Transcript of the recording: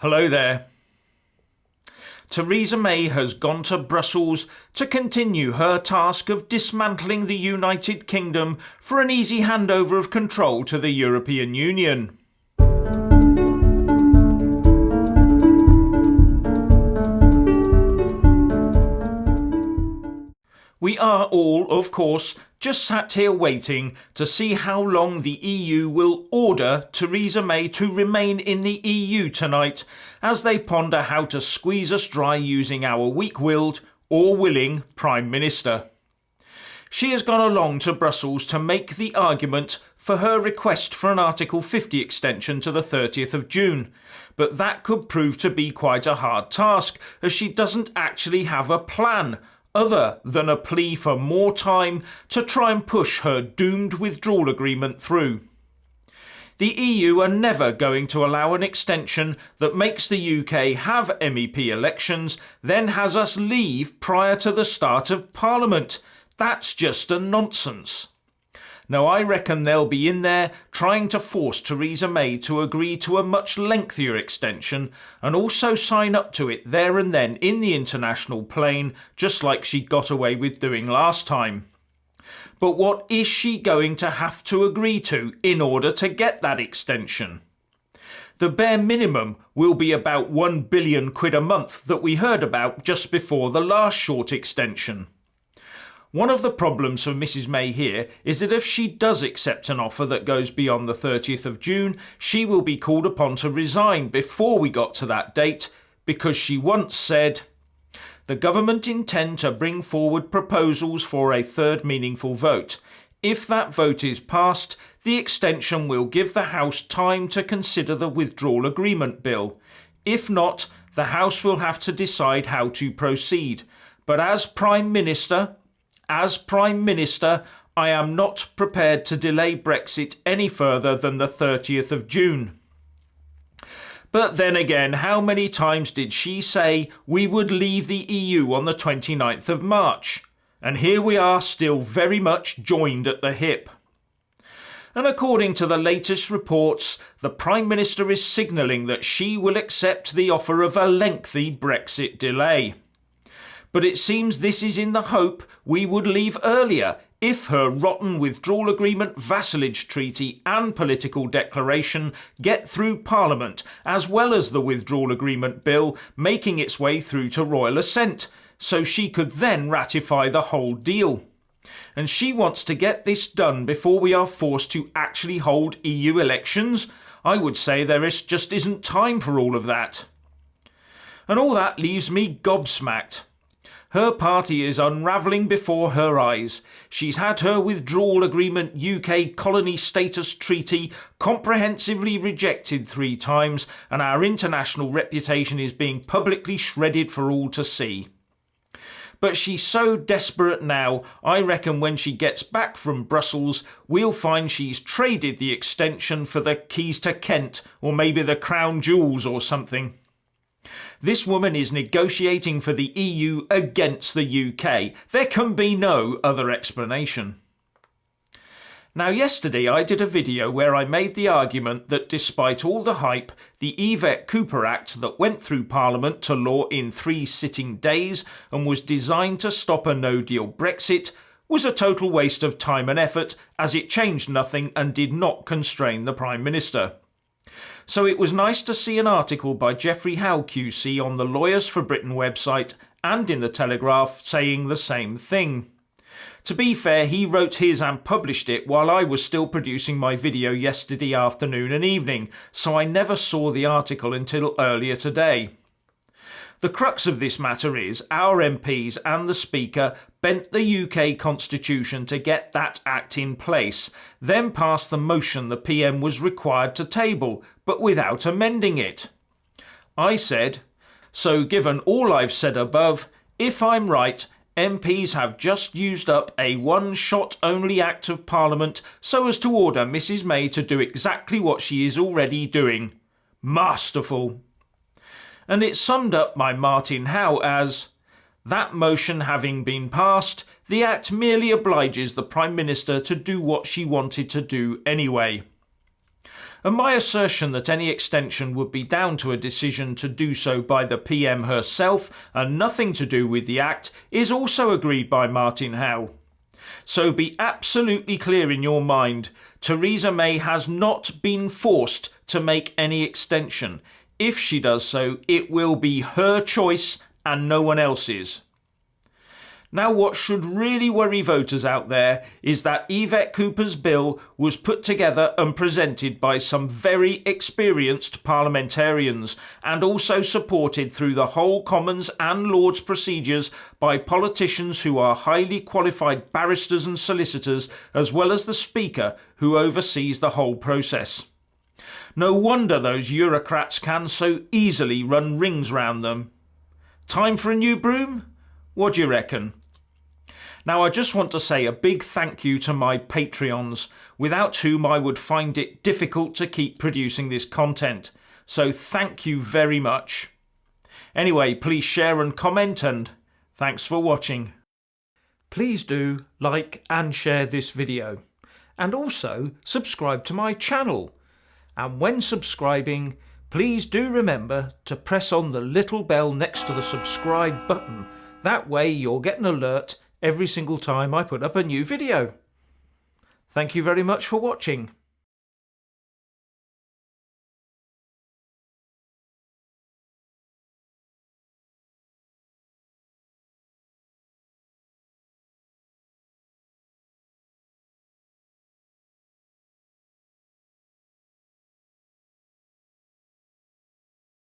Hello there. Theresa May has gone to Brussels to continue her task of dismantling the United Kingdom for an easy handover of control to the European Union. We are all, of course, just sat here waiting to see how long the EU will order Theresa May to remain in the EU tonight as they ponder how to squeeze us dry using our weak-willed or willing Prime Minister. She has gone along to Brussels to make the argument for her request for an Article 50 extension to the 30th of June, but that could prove to be quite a hard task as she doesn't actually have a plan other than a plea for more time to try and push her doomed withdrawal agreement through. The EU are never going to allow an extension that makes the UK have MEP elections, then has us leave prior to the start of Parliament. That's just a nonsense. Now I reckon they'll be in there trying to force Theresa May to agree to a much lengthier extension and also sign up to it there and then in the international plane, just like she got away with doing last time. But what is she going to have to agree to in order to get that extension? The bare minimum will be about £1 billion a month that we heard about just before the last short extension. One of the problems for Mrs May here is that if she does accept an offer that goes beyond the 30th of June, she will be called upon to resign before we got to that date, because she once said, "The government intend to bring forward proposals for a third meaningful vote. If that vote is passed, the extension will give the House time to consider the Withdrawal Agreement bill. If not, the House will have to decide how to proceed. But as Prime Minister, I am not prepared to delay Brexit any further than the 30th of June. But then again, how many times did she say we would leave the EU on the 29th of March? And here we are still very much joined at the hip. And according to the latest reports, the Prime Minister is signalling that she will accept the offer of a lengthy Brexit delay. But it seems this is in the hope we would leave earlier if her rotten withdrawal agreement, vassalage treaty and political declaration get through Parliament, as well as the withdrawal agreement bill making its way through to royal assent, so she could then ratify the whole deal. And she wants to get this done before we are forced to actually hold EU elections. I would say there just isn't time for all of that. And all that leaves me gobsmacked. Her party is unravelling before her eyes. She's had her withdrawal agreement UK colony status treaty comprehensively rejected 3 times, and our international reputation is being publicly shredded for all to see. But she's so desperate now, I reckon when she gets back from Brussels, we'll find she's traded the extension for the keys to Kent, or maybe the crown jewels or something. This woman is negotiating for the EU against the UK. There can be no other explanation. Now yesterday I did a video where I made the argument that despite all the hype, the Yvette Cooper Act that went through Parliament to law in 3 sitting days and was designed to stop a no-deal Brexit was a total waste of time and effort, as it changed nothing and did not constrain the Prime Minister. So it was nice to see an article by Geoffrey Howe QC on the Lawyers for Britain website and in the Telegraph saying the same thing. To be fair, he wrote his and published it while I was still producing my video yesterday afternoon and evening, so I never saw the article until earlier today. The crux of this matter is our MPs and the Speaker bent the UK Constitution to get that Act in place, then passed the motion the PM was required to table, but without amending it. I said, so given all I've said above, if I'm right, MPs have just used up a one-shot only Act of Parliament so as to order Mrs May to do exactly what she is already doing. Masterful. And it's summed up by Martin Howe as, that motion having been passed, the Act merely obliges the Prime Minister to do what she wanted to do anyway. And my assertion that any extension would be down to a decision to do so by the PM herself and nothing to do with the Act is also agreed by Martin Howe. So be absolutely clear in your mind, Theresa May has not been forced to make any extension. If she does so, it will be her choice and no one else's. Now, what should really worry voters out there is that Yvette Cooper's bill was put together and presented by some very experienced parliamentarians and also supported through the whole Commons and Lords procedures by politicians who are highly qualified barristers and solicitors, as well as the Speaker, who oversees the whole process. No wonder those Eurocrats can so easily run rings round them. Time for a new broom? What do you reckon? Now, I just want to say a big thank you to my Patreons, without whom I would find it difficult to keep producing this content. So thank you very much. Anyway, please share and comment, and thanks for watching. Please do like and share this video, and also subscribe to my channel. And when subscribing, please do remember to press on the little bell next to the subscribe button. That way you'll get an alert every single time I put up a new video. Thank you very much for watching.